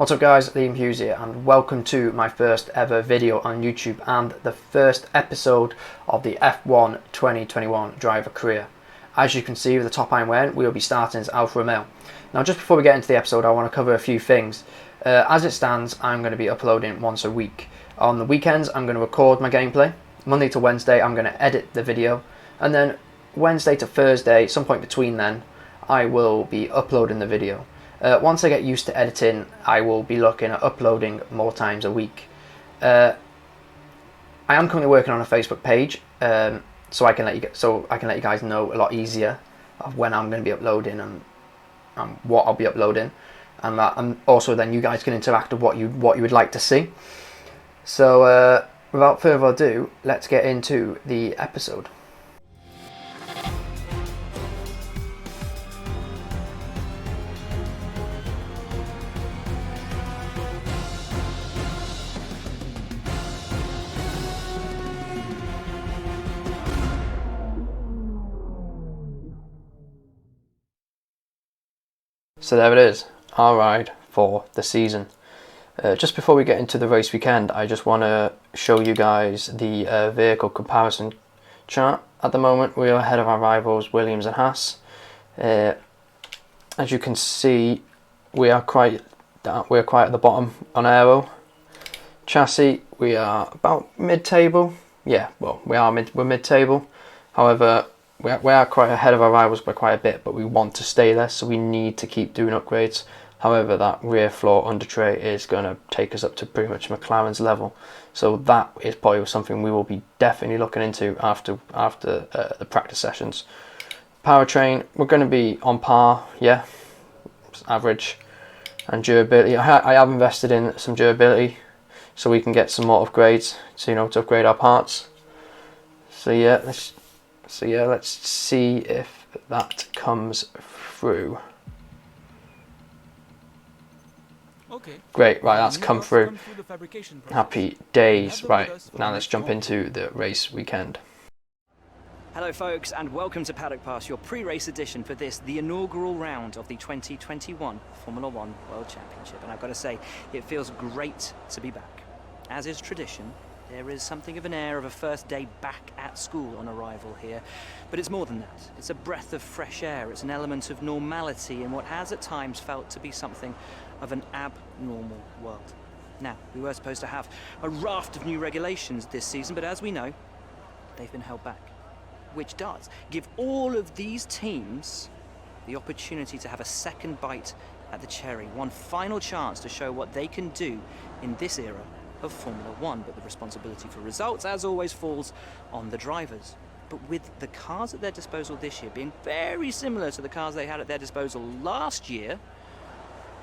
What's up guys, Liam Hughes here and welcome to my first ever video on YouTube and the first episode of the F1 2021 driver career. As you can see with the top I'm wearing, we will be starting as Alfa Romeo. Now just before we get into the episode I want to cover a few things. As it stands, I'm going to be uploading once a week. On the weekends I'm going to record my gameplay. Monday to Wednesday I'm going to edit the video, and then Wednesday to Thursday, some point between then, I will be uploading the video. Once I get used to editing, I will be looking at uploading more times a week. I am currently working on a Facebook page, so I can let you guys know a lot easier of when I'm going to be uploading and what I'll be uploading, and also then you guys can interact with what you would like to see. So without further ado, let's get into the episode. So there it is, our ride for the season. Just before we get into the race weekend, I just want to show you guys the vehicle comparison chart. At the moment we are ahead of our rivals Williams and Haas. As you can see, we are quite at the bottom on aero. Chassis, we are about mid-table. Yeah, well, we're mid-table. However, we are quite ahead of our rivals by quite a bit, but we want to stay there, so we need to keep doing upgrades. However, that rear floor under tray is going to take us up to pretty much McLaren's level, so that is probably something we will be definitely looking into after the practice sessions. Powertrain, we're going to be on par, yeah, average. And durability, I have invested in some durability so we can get some more upgrades, so to upgrade our parts. So yeah, let's see if that comes through. Okay. Great, right, that's come through. Happy days. Right, now let's jump into the race weekend. Hello folks, and welcome to Paddock Pass, your pre-race edition for the inaugural round of the 2021 Formula One World Championship. And I've got to say, it feels great to be back. As is tradition, there is something of an air of a first day back at school on arrival here. But it's more than that. It's a breath of fresh air. It's an element of normality in what has at times felt to be something of an abnormal world. Now, we were supposed to have a raft of new regulations this season, but as we know, they've been held back. Which does give all of these teams the opportunity to have a second bite at the cherry. One final chance to show what they can do in this era of Formula One, but the responsibility for results, as always, falls on the drivers. But with the cars at their disposal this year being very similar to the cars they had at their disposal last year,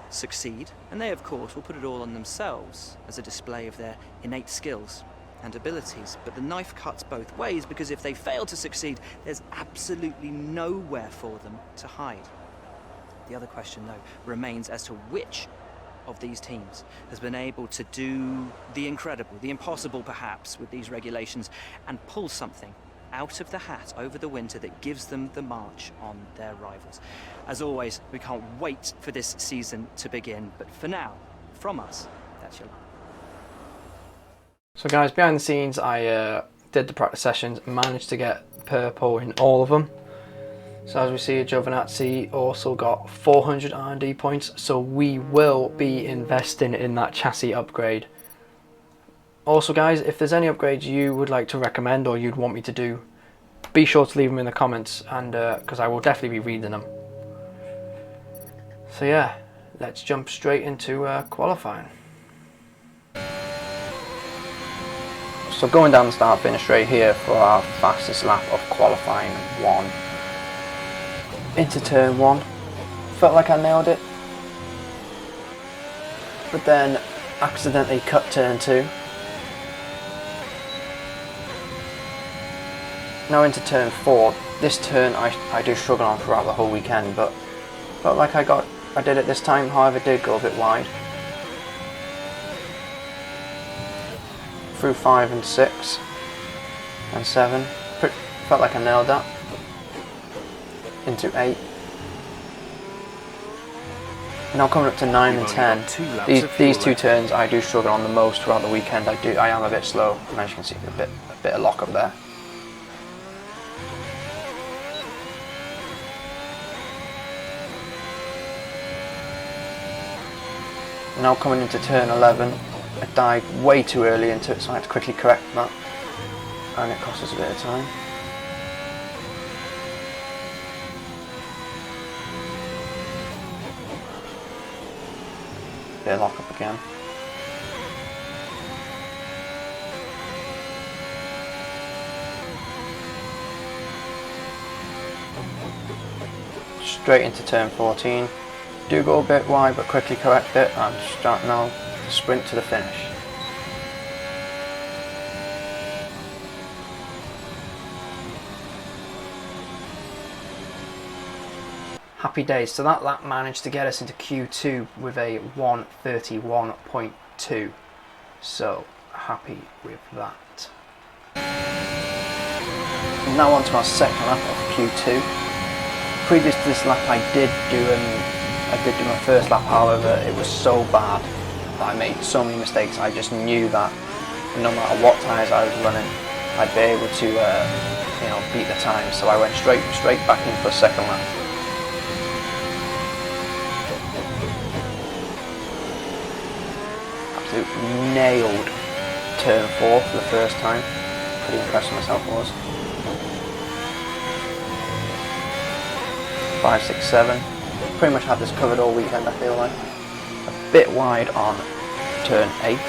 succeed, and they of course will put it all on themselves as a display of their innate skills and abilities. But the knife cuts both ways, because if they fail to succeed, there's absolutely nowhere for them to hide. The other question though remains as to which of these teams has been able to do the incredible, the impossible perhaps, with these regulations and pull something out of the hat over the winter that gives them the march on their rivals. As always, we can't wait for this season to begin, but for now, from us, that's your line. So guys, behind the scenes, I did the practice sessions and managed to get purple in all of them. So as we see, Giovinazzi also got 400 R&D points, so we will be investing in that chassis upgrade. Also guys, if there's any upgrades you would like to recommend or you'd want me to do, be sure to leave them in the comments, and because I will definitely be reading them. So yeah, let's jump straight into qualifying. So going down the start finish straight here for our fastest lap of qualifying one. Into turn one, felt like I nailed it, but then accidentally cut turn two. Now into turn four. This turn I do struggle on throughout the whole weekend, but felt like I did it this time. However, did go a bit wide. Through 5 and 6 and 7, felt like I nailed that. Into 8, Now coming up to 9 and You've only 10, got 2 laps of fuel these two left. turns I do struggle on the most throughout the weekend. I am a bit slow, and as you can see, a bit of lock up there. Now coming into turn 11, I dived way too early into it, so I had to quickly correct that, and it cost us a bit of time. Bit of lock up again. Straight into turn 14. Do go a bit wide, but quickly correct it, and start now to sprint to the finish. Happy days. So that lap managed to get us into Q2 with a 1:31.2. So happy with that. Now on to our second lap of Q2. Previous to this lap, I did do my first lap. However, it was so bad that I made so many mistakes. I just knew that no matter what tyres I was running, I'd be able to, beat the time. So I went straight back in for a second lap. Absolutely nailed turn 4 for the first time. Pretty impressed with myself, I was. 5, 6, 7. Pretty much had this covered all weekend, I feel like. A bit wide on turn 8.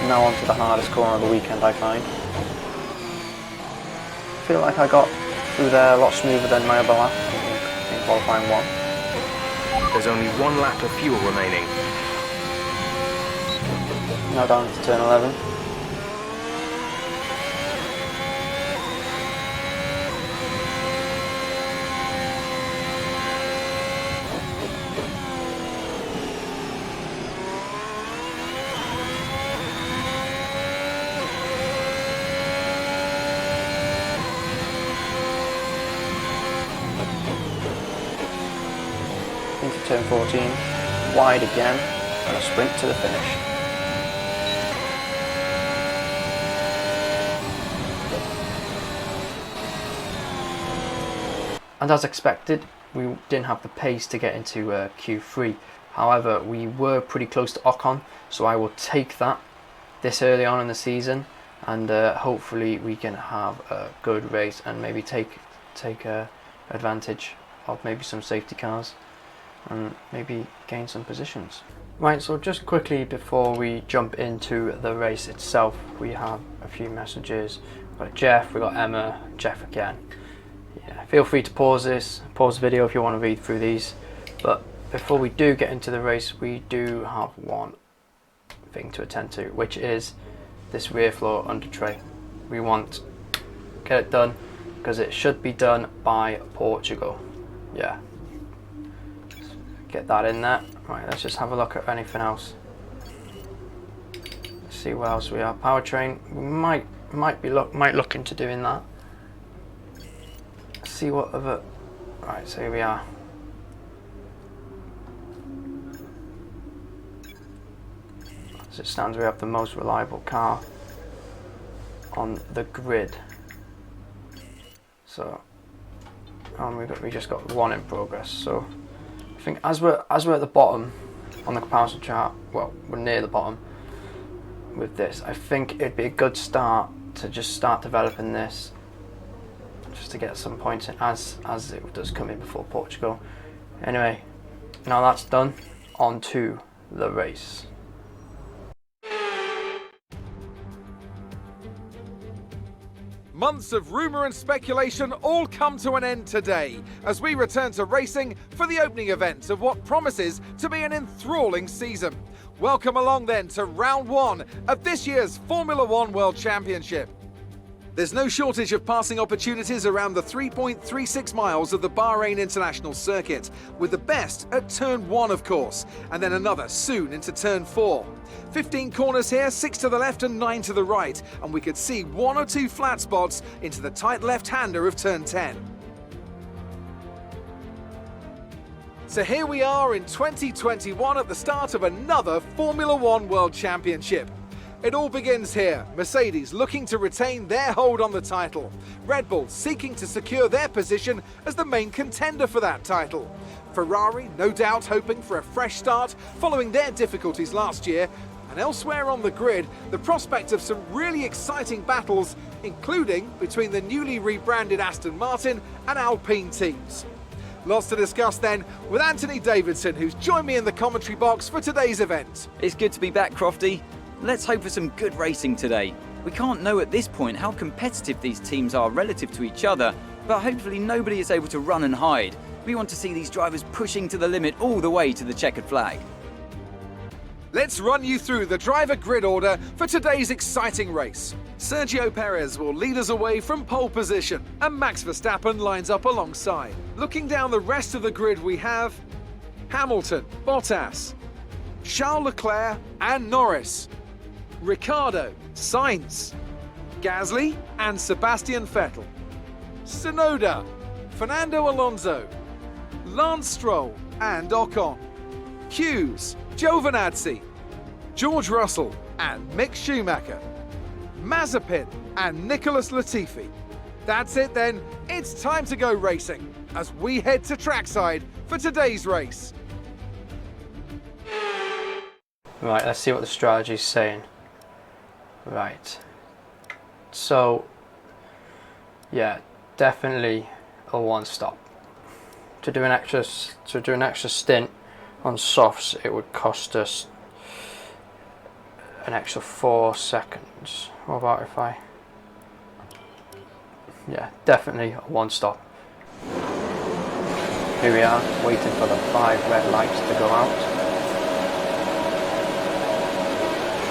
Now on to the hardest corner of the weekend, I find. I feel like I got through there a lot smoother than my other lap in qualifying 1. There's only 1 lap of fuel remaining. Now down to turn 11. Into turn 14, wide again, and a sprint to the finish. And as expected, we didn't have the pace to get into Q3. However, we were pretty close to Ocon, so I will take that this early on in the season, and hopefully we can have a good race and maybe take advantage of maybe some safety cars and maybe gain some positions. Right, so just quickly before we jump into the race itself, we have a few messages. We've got Jeff, we've got Emma, Jeff again. Yeah, feel free to pause the video if you want to read through these. But before we do get into the race, we do have one thing to attend to, which is this rear floor under tray. We want to get it done because it should be done by Portugal. Yeah. Get that in there. Right, let's just have a look at anything else. Let's see what else we have. Powertrain. We might look into doing that. Let's see what other. Right, so here we are. As it stands, we have the most reliable car on the grid. So, we just got 1 in progress. So. I think as we're at the bottom on the comparison chart, well, we're near the bottom with this. I think it'd be a good start to just start developing this, just to get some points in as it does come in before Portugal. Anyway, now that's done, on to the race. Months of rumour and speculation all come to an end today as we return to racing for the opening event of what promises to be an enthralling season. Welcome along then to round 1 of this year's Formula 1 World Championship. There's no shortage of passing opportunities around the 3.36 miles of the Bahrain International Circuit, with the best at turn 1 of course, and then another soon into turn 4. 15 corners here, 6 to the left and 9 to the right, and we could see 1 or 2 flat spots into the tight left-hander of turn 10. So here we are in 2021 at the start of another Formula One World Championship. It all begins here, Mercedes looking to retain their hold on the title, Red Bull seeking to secure their position as the main contender for that title, Ferrari no doubt hoping for a fresh start following their difficulties last year, and elsewhere on the grid, the prospect of some really exciting battles, including between the newly rebranded Aston Martin and Alpine teams. Lots to discuss then with Anthony Davidson, who's joined me in the commentary box for today's event. It's good to be back, Crofty. Let's hope for some good racing today. We can't know at this point how competitive these teams are relative to each other, but hopefully nobody is able to run and hide. We want to see these drivers pushing to the limit all the way to the checkered flag. Let's run you through the driver grid order for today's exciting race. Sergio Perez will lead us away from pole position, and Max Verstappen lines up alongside. Looking down the rest of the grid, we have Hamilton, Bottas, Charles Leclerc and Norris, Ricciardo, Sainz, Gasly and Sebastian Vettel, Tsunoda, Fernando Alonso, Lance Stroll and Ocon, Hughes, Giovinazzi, George Russell and Mick Schumacher, Mazepin and Nicholas Latifi. That's it then, it's time to go racing as we head to trackside for today's race. Right, let's see what the strategy is saying. Right, so yeah, definitely a one stop. To do an extra stint on softs, it would cost us an extra 4 seconds. What about if yeah, definitely a one stop. Here we are, waiting for the 5 red lights to go out.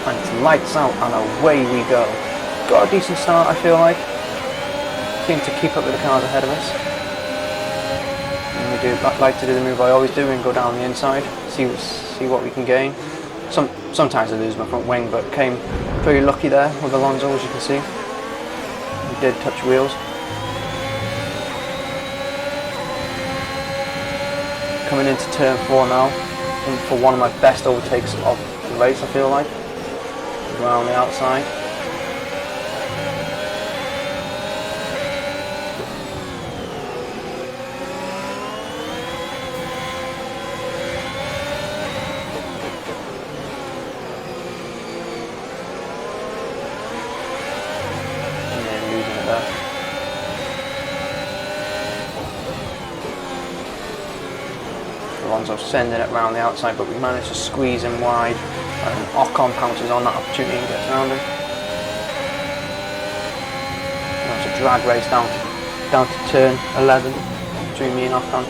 And it's lights out and away we go. Got a decent start, I feel like. Seem to keep up with the cars ahead of us. And we do like to do the move I always do and go down the inside, see what we can gain. Sometimes I lose my front wing, but came pretty lucky there with Alonso, as you can see. We did touch wheels. Coming into turn 4 now, and for one of my best overtakes of the race, I feel like. Around the outside. And then losing it there. Alonso sending it around the outside, but we managed to squeeze him wide. And Ocon pounces on that opportunity and gets around him. Now it's a drag race down to turn 11 between me and Ocon.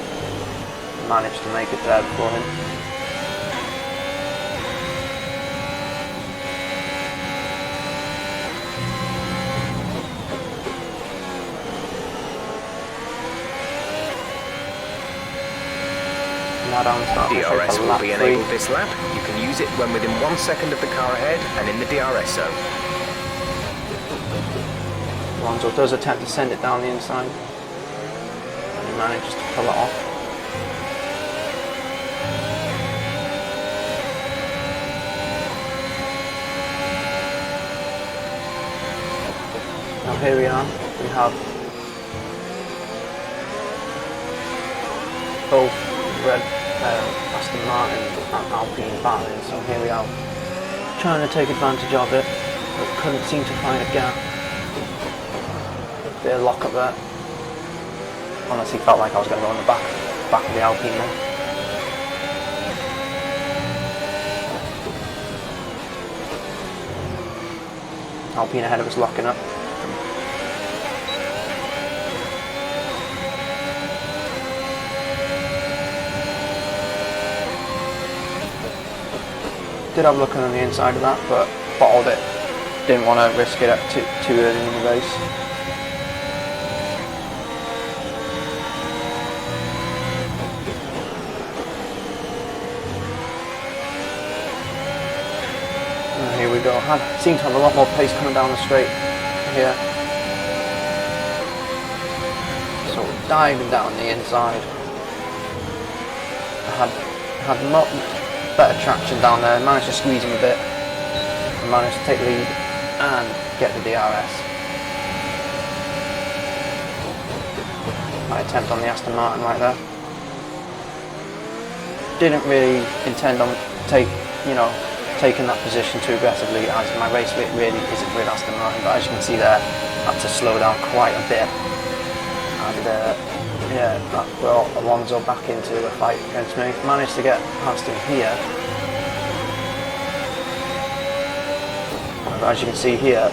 Managed to make it there before him. DRS will be enabled this lap. You can use it when within 1 second of the car ahead and in the DRS zone. Alonso does attempt to send it down the inside, and he manages to pull it off. Now here we are, we have both red Aston Martin and Alpine battling, so here we are, trying to take advantage of it, but couldn't seem to find a gap. Bit of lock up there. Honestly felt like I was going to go on the back of the Alpine there. Alpine ahead of us locking up. Did have a look on the inside of that, but bottled it. Didn't want to risk it too early in the race. And here we go. Seemed to have a lot more pace coming down the straight here. So diving down the inside. had better traction down there, managed to squeeze him a bit, and managed to take the lead and get the DRS. My attempt on the Aston Martin right there. Didn't really intend on taking that position too aggressively, as my race rate really isn't with Aston Martin, but as you can see there, I had to slow down quite a bit, and yeah, that brought Alonso back into a fight against me. Managed to get past him here. As you can see here,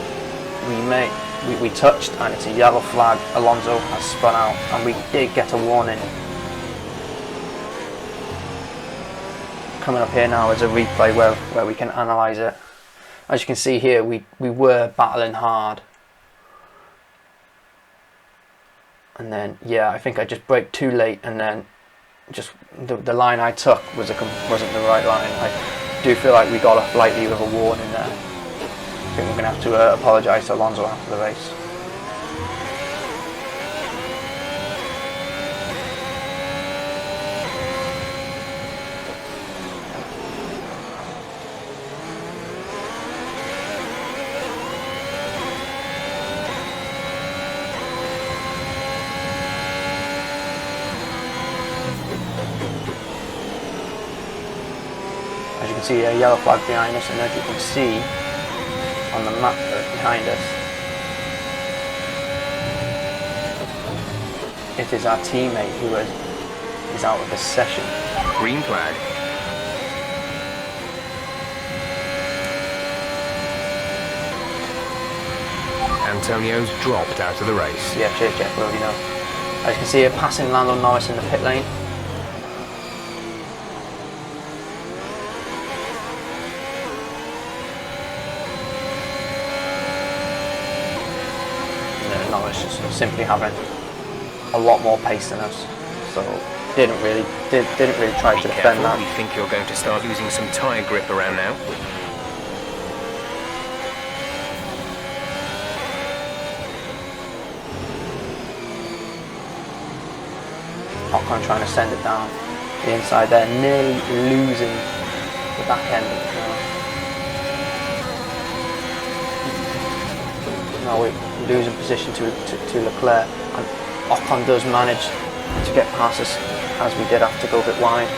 we touched and it's a yellow flag. Alonso has spun out and we did get a warning. Coming up here now is a replay where we can analyse it. As you can see here, we were battling hard. And then, yeah, I think I just braked too late, and then just the line I took wasn't the right line. I do feel like we got off lightly with a warning there. I think we're going to have to apologise to Alonso after the race. As you can see, a yellow flag behind us, and as you can see on the map behind us, it is our teammate who is out of this session. Green flag. Antonio's dropped out of the race. Yeah, cheers Jeff, well, you know. As you can see here, passing Lando Norris in the pit lane. Norris just simply having a lot more pace than us, so didn't really try to defend that. We think you're going to start losing some tyre grip around now. Ocon trying to send it down the inside there, nearly losing the back end of it now. Now we're losing position to Leclerc, and Ocon does manage to get past us, as we did have to go a bit wide.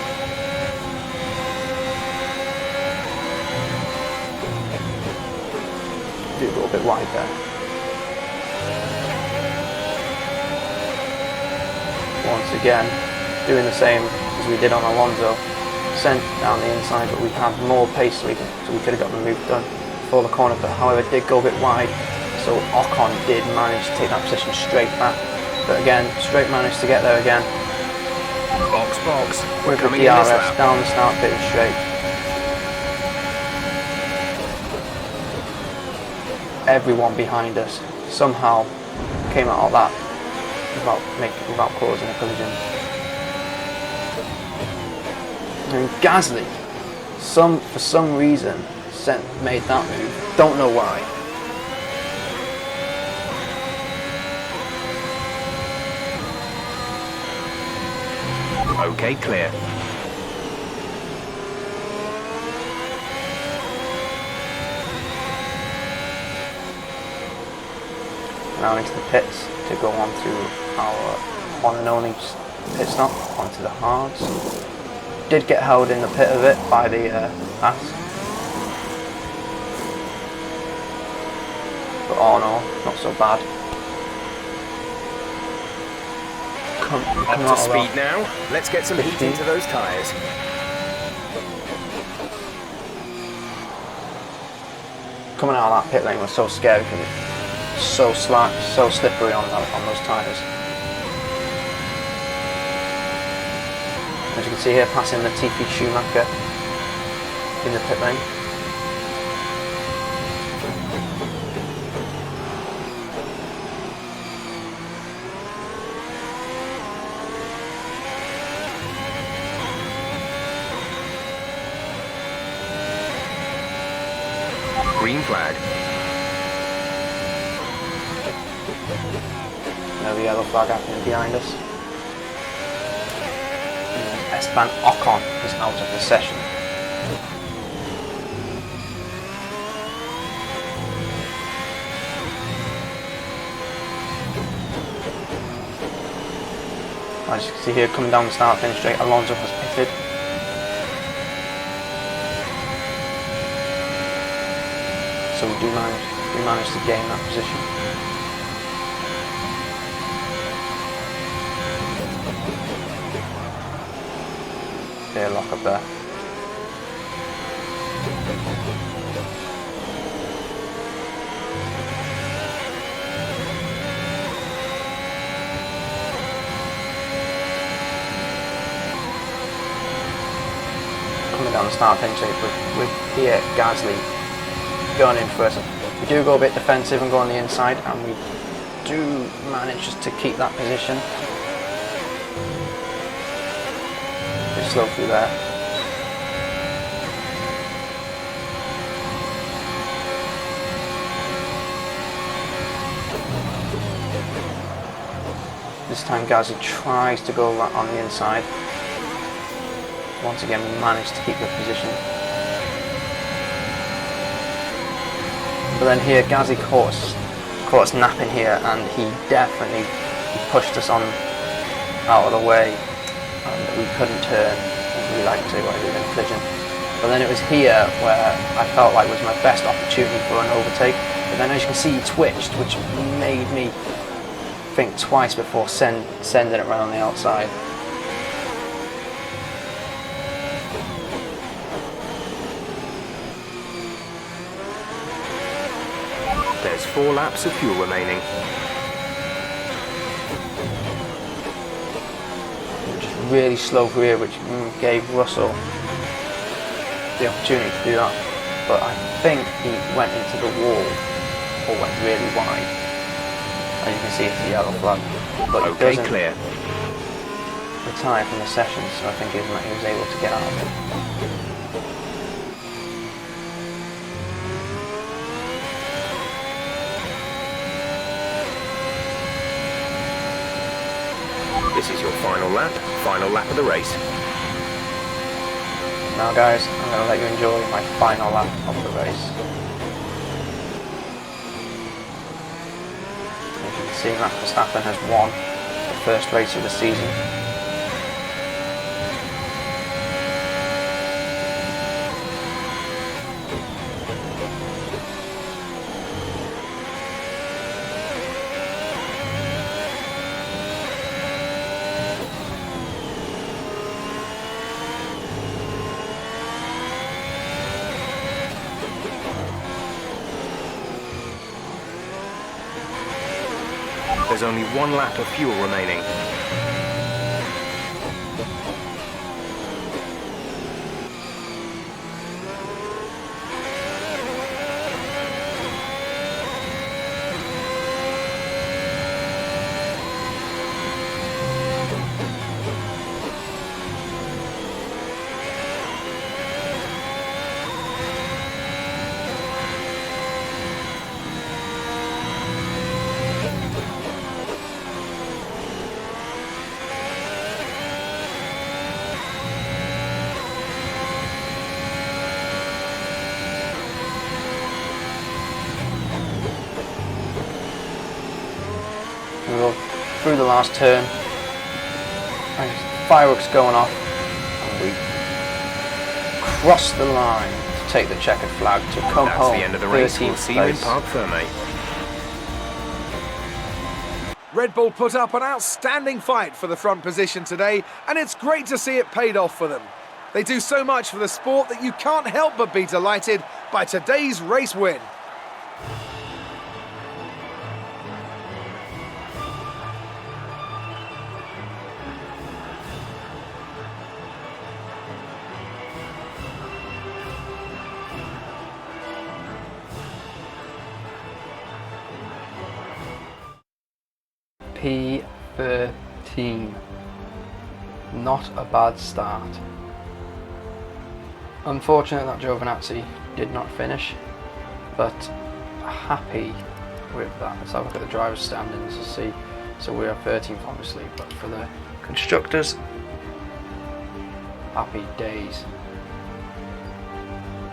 Do go a bit wide there. Once again, doing the same as we did on Alonso, sent down the inside, but we had more pace, so we could have got the move done before the corner, but however it did go a bit wide, so Ocon did manage to take that position straight back, but again, straight managed to get there again. Box, box. With the DRS down the start bit and straight. Everyone behind us somehow came out of that without causing a collision. And Gasly, for some reason, made that move. Don't know why. Okay, clear. Now into the pits to go on to our one and only pit stop, onto the hards. Did get held in the pit of it by the pass. But all in all, not so bad. Up to speed now. Let's get some heat into those tyres. Coming out of that pit lane was so scary because it's so slack, so slippery on those tyres. As you can see here, passing Latifi Schumacher in the pit lane. Green flag. Now the yellow flag happening behind us. Esteban Ocon is out of the session. As you can see here, coming down the start finish straight, Alonso has pitted. So we manage to gain that position. Clear lock up there. Coming down the start finish with here Gasly going in first. We do go a bit defensive and go on the inside, and we do manage to keep that position. A bit slow through there. This time Gasly tries to go on the inside. Once again we manage to keep the position. But then here Gasly caught us napping here, and he definitely pushed us on out of the way, and we couldn't turn as we like to while we were in a collision. But then it was here where I felt like was my best opportunity for an overtake. But then as you can see he twitched, which made me think twice before sending it around the outside. There's 4 laps of fuel remaining. Just really slow through here, which gave Russell the opportunity to do that. But I think he went into the wall or went really wide. As you can see, it's the yellow flag. But he Okay, doesn't clear. retire from the session, so I think he was able to get out of it. This is your final lap of the race. Now guys, I'm going to let you enjoy my final lap of the race. As you can see, Max Verstappen has won the first race of the season. There's only 1 lap of fuel remaining. We go through the last turn, and fireworks going off, and we cross the line to take the checkered flag to come That's home. the end of the race. We'll 13th see you in place. Parc Fermé. Red Bull put up an outstanding fight for the front position today, and it's great to see it paid off for them. They do so much for the sport that you can't help but be delighted by today's race win. P13. Not a bad start. Unfortunate that Giovinazzi did not finish, but happy with that. Let's have a look at the driver's standings to see. So we are 13th obviously, but for the constructors, Happy days.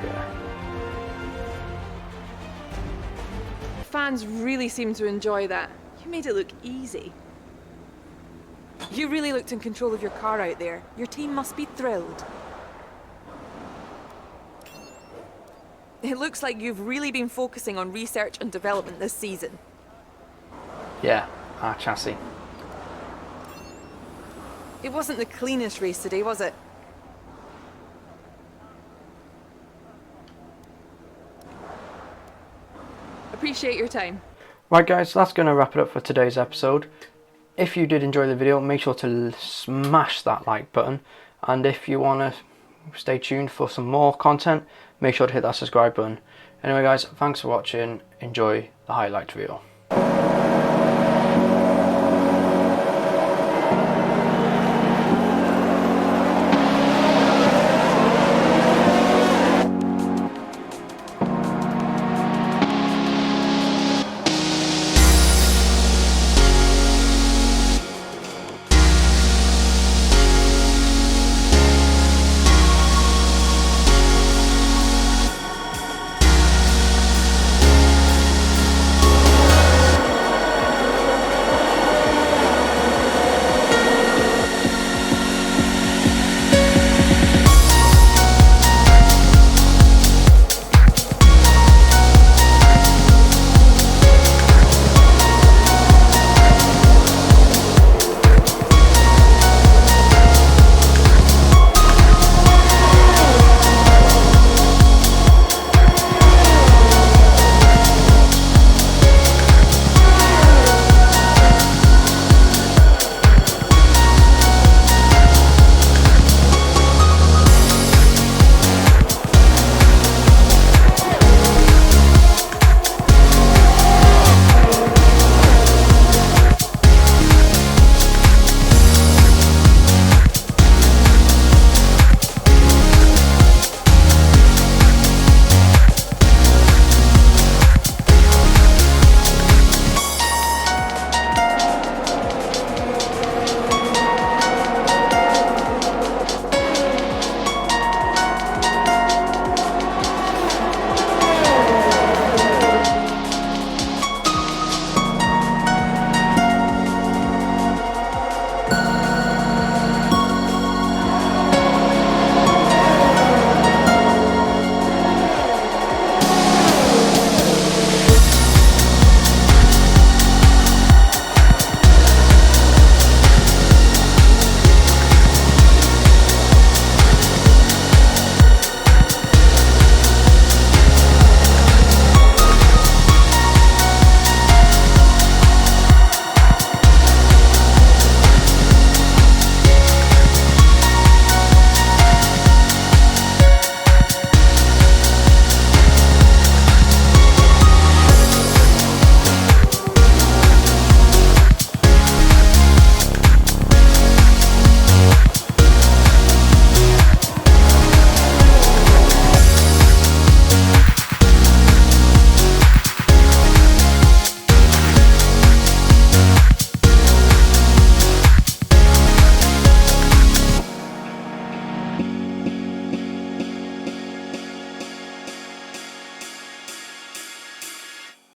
Yeah. Fans really seem to enjoy that. You made it look easy. You really looked in control of your car out there. Your team must be thrilled. It looks like you've really been focusing on research and development this season. Yeah, our chassis. It wasn't the cleanest race today, was it? Appreciate your time. Right guys, that's going to wrap it up for today's episode. If you did enjoy the video, make sure to smash that like button, and if you want to stay tuned for some more content, make sure to hit that subscribe button. Anyway guys, thanks for watching, enjoy the highlight reel.